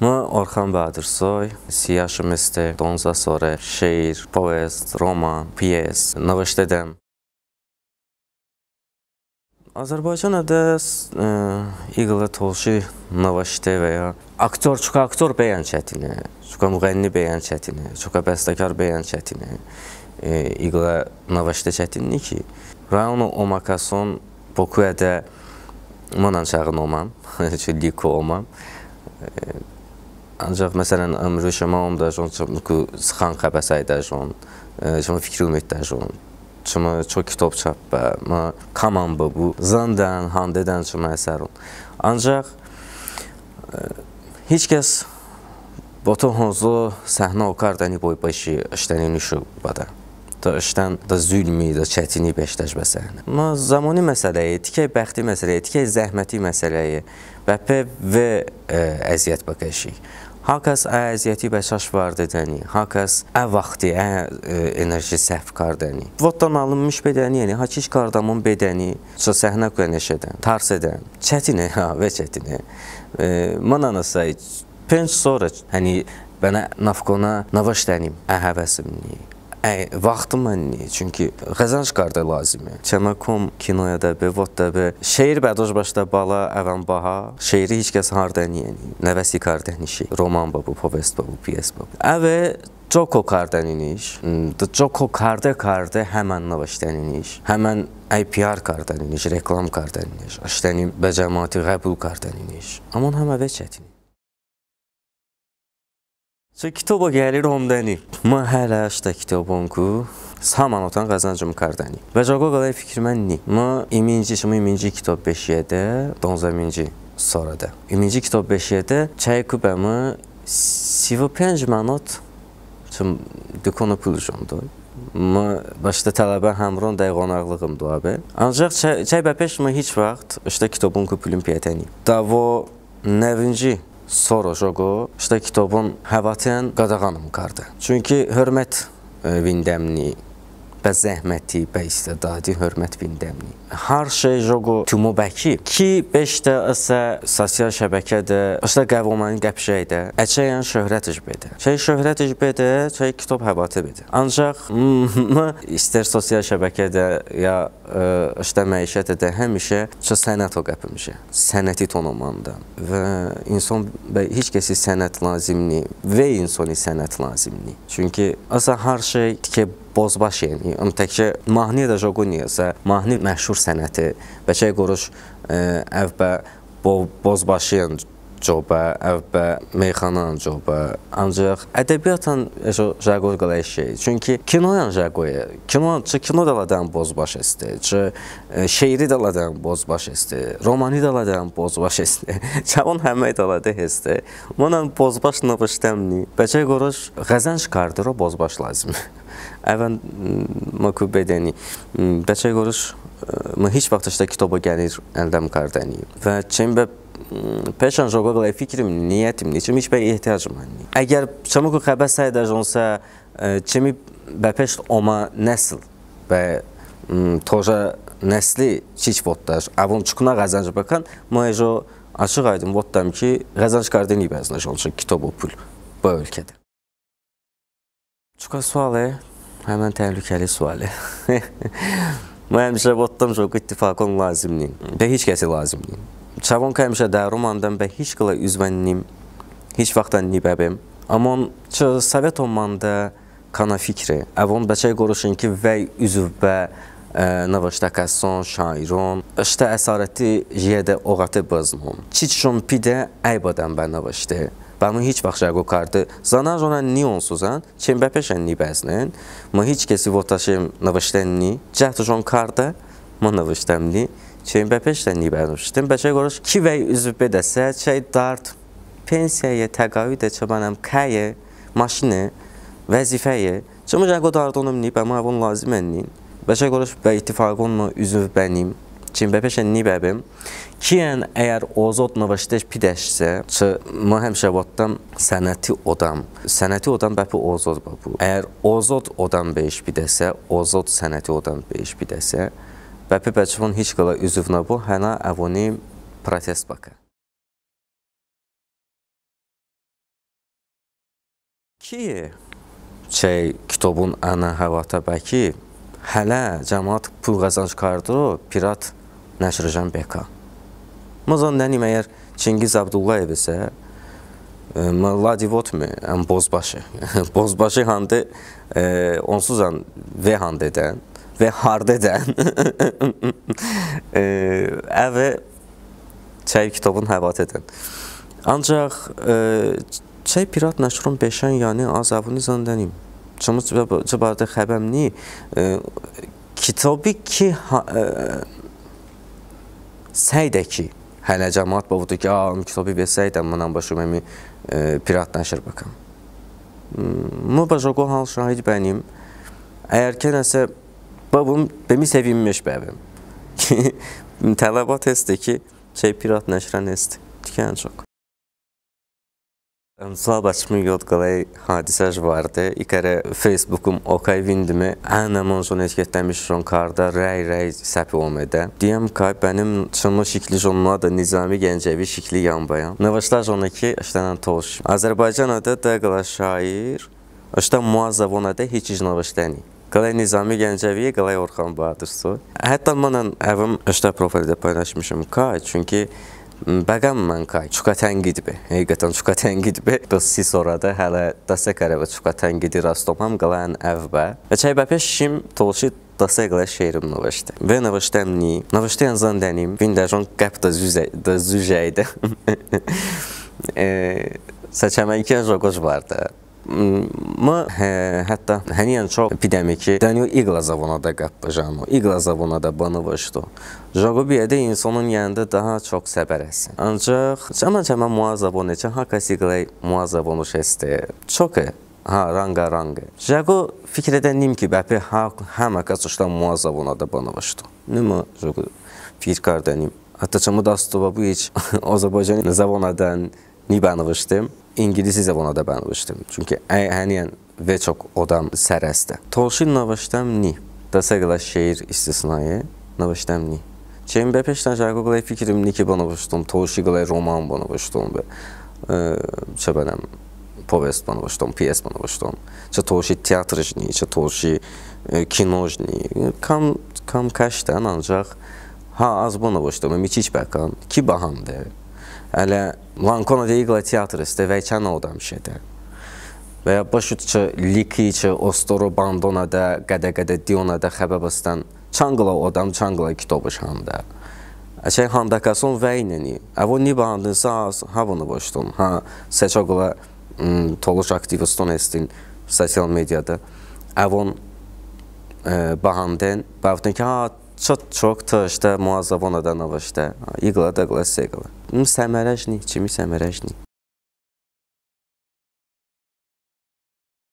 Мы Orxan Bədərsoy, yaşımızdır, ondan sonra şeir, povest, roman, piyes, növəşdədəm. Azərbaycanada İqla Tolşi növəşdə və ya aktor beyan çətini, çox müğənni beyan çətini, çox bəstəkar beyan çətini, İqla növəşdə çətini ki, Rayonu Omakason Bokuədə mənən çağın olmam, liko olmam. Ancaq məsələn ömrü şəmam da sıxan xəbəsəydə fikri ümiddə çox kitab çap və kaman bu zandan, handedən əsər on. Ancaq heç kəs boto honzo səhnə okardani boy başı iştəni nüşü bada. Da iştən da zülmi, da çətini beşdəş və səhnə. Ma zamani məsələyi, tikəy bəxti məsələyi, tikəy zəhməti məsələyi və əziyyət bakışı. Hakas əziyyəti bəşaş var dedəni, hakas vaxtı, enerji səhv kardəni. Voddan alınmış bedəni, yəni hakiş kardamın bedəni, səhnə qənəş edən, tars edən, çətini və çətini. Mənə nasay, penç sonra, hani, bənə nafqona navaş dənim, həvəsimni. Vaxtım mənni, çünki qəzanc qarda lazımı. Çəməkom kinoya da be, vod da be. Şeir bədoj başda bala, əvən baha. Şeiri heç kəs hardən yeni. Nəvəsi qardən işi. Roman bu, povest bu, piyes bu. Əvə Joko qardən iniş. Joko qarda həmən navaşdən iniş. Həmən PR qardən iniş, reklam qardən iniş. Aştənim bəcəmatı qəbul qardən iniş. Aman həm əvə çətin. Kitaba gəlir ondani. Mən hələ işdə kitabım ku, saman otan qazancım kardani. Və jago qalay fikrimən ni. Mən iminci kitab 5-də, 11-ci sonrada. İminci kitab 5-də çay kubamı 35 manat çım dükkanı puluşumdu. Mən başda tələbə həmron dəqiq qonaqlığımdı abi. Ancaq çay bəpəş mən heç vaxt işdə kitabın ku pulum piyətəni. Davo nəvinci sonra jogo işte kitabın həvatən qadağanım qardı. Çünki hörmət vindəmni, bə zəhməti, bə istedadi hörmət vindəmni. Hər şey jogo tümo bəki ki 5-də isə sosial şəbəkədə işte qəvəmənin qəpşəydə əçəyən şöhrət icbədə. Şöhrət icbədə, kitab həvatə bədə. Ancaq istər sosial şəbəkədə ya işte məişətə də həmişə sənət o qəpmişə. Sənəti tonumanda və insan heç kəsi sənət lazımni və insani sənət lazımni. Çünki asa hər şey tikə bozbaş yeni. Təkcə mahnı da jogu niyəsə, mahnı məşhur sənəti, bəçək qoruş əvbə bozbaşıyan joba, əvbə meyxanan joba. Ancaq ədəbiyyatın jagoy qalay şey. Çünki kinoyan jagoya, kino daladan bozbaş esti, şeiri daladan bozbaş esti, romanı daladan bozbaş esti, çavon həməy daladı esti. Mənən bozbaş növüşdəmni, bəçək qoruş qəzənç qardır o bozbaş lazım. Əvən məku bedəni, bəçək qoruş heç vaxt işte kitaba gəlir əldəm qardəni və çəmbə peşən joga qalay fikrim, niyyətim, niçim heç bəy ehtiyacım mənni. Əgər çəməku xəbəs səydə jonsa, çəmi bəpəş oma nəsil və toja nəsli çiç voddaş, avon çıxına qəzənc bakan, məyə açıq aydım voddam ki, qəzənc qardəni bəzinə jonsa kitab o pul bu ölkədə. Çıqa sualı, həmən təhlükəli sualı. Mən həmişə voddam jogu ittifakon lazımlıyım və heç kəsi lazımlıyım. Çavon ki həmişə də romandan və heç qıla üzvənliyim, heç vaxtdan nibəbim. Amma Sovet olmanda kana fikri, əvon bəçək qoruşun ki, vəy üzv və navaşdakasson, şairon, işte əsarəti jiyedə oğatı bazmon. Çiçşon pidə əybadan bə navaşdı. Bəmin heç vaxt jago kardı. Zanar ona ni onsuzan, çem bəpəşən ni bəznin, mən heç kəsi votaşım navaşdənni, cəhtujon kardı, mən navaşdəmni, çem bəpəşdən ni bəzmişdim. Bəçək qoruş ki vəy üzv bedəsə, çay dart, pensiyaya, təqavidə çabanəm, kəyə, maşını, vəzifəyə, çımı jago dardonum ni, bəmə avon lazimənnin. Bəçək qoruş və ittifaqonla üzv bənim, çim bəpəşən ni bəbim. Kiyən əgər ozod navaşdəş pidəşsə, mən həmişə vattam sənəti odam bəpi ozod bu. Əgər ozod odam beş pidəsə, ozod sənəti odam beş pidəsə, bəpi bəçifon heç qala üzvünə bu, hənə əvoni protest bakı. Ki kitabın ana havata bəki hələ cəmaat pul qazanc kardı Pirat Nəşrəcan BK. Mazan nənim əgər Çingiz Abdullayev isə Ladivot mu? Bozbaşı. Bozbaşı handı onsuzan ve handedən ve hardedən əvə kitabın həvat edən. Ancaq Pirat Nəşrun beşən yani azabını zandənim. Çımız barədə xəbəmni kitabı ki səydə ki hələ cəmaat budur ki, kitabı versəydən məndən başım Pirat Nəşr bakam. Mı bajago hal şahid benim. Eğer ki nəsə babım bemi sevinmiş bəbim. Tələbat esti ki Pirat Nəşrən esti. Tikən çox. Slab açımı yodqalay hadisəj vardı. İkərə Facebookum okay vindimi ənəmon etiketləmişim karda rəy səpi olmadı. Diyəm ki, benim çınlı şikli jonuna da Nizami Gəncəvi şikli yanbayan. Navaşlar jona ki, işlənən toş. Azərbaycanada da qala şair, işlən muazzavonada heç navaşləni. Qalay Nizami Gəncəvi, qalay Orxan Bahadırsı. Hətta mənən əvim işlə profildə paylaşmışım ki, çünki bəqəm mən kay, çuka təngidbi, həqiqətən çuka təngidbi. Siz orada hələ dasəkərə və çuka təngidi rastomam qalan əvbə. Və çaybəpə şişim tolşi dasəkələ şeirim navaşdı. Və navaşdəmni, navaşdayan zandənim, vindəjon qəb da züzəydə. Səçəməkən joqoc vardı. Hətta həniyən çox pidəmi ki, dənyo igla zavonada qəbbəcənu, igla zavonada banıvışdı. Joqo bir edə insanın yanında daha çox səbər əsin. Ancaq çəmən muazzavonu üçün hakası iglay muazzavonu şəsti. Çox ranga. Joqo fikir edənim ki, bəpi həmə qaçışdan muazzavonada banıvışdı. Nima joqo fikir kardənim. Hətta çəmə dastova bu heç Azərbaycan zavonadan ni banıvışdım. İngilisi zavonada banıvışdım. Çünki həniyən və çox odam sərəstə. Tolşin navaşdam ni. Dasəqla şeir istisnayı navaşdam ni. Çeyin bəpəşdən jarqo qılay fikrim ni ki banıvışdım. Tolşi qılay roman banıvışdım. Çəbənəm povest banıvışdım, piyes banıvışdım. Çə tolşi teatrıjni, çə tolşi kinojni. Kam kaşdan ancaq az banıvışdım. Miçiç bəkan ki bahandı. Ələ Lankona deyigla teatristə və kən odam şeydə. Və ya başıtçı likiçi ostoro bandonada, qədə dionada xəbəbastan çangla odam çangla kitabı şanda. Əşək handakason vəynəni. Əvo ni bandınsa havunu boşdum. Səçaqla toluş aktiviston estin sosial medyada. Əvon bahandən, bəvdin ki, çok tışda muazzavonadan avaşda. İqla da qla seqla. Səmərəjni, kimi səmərəjni.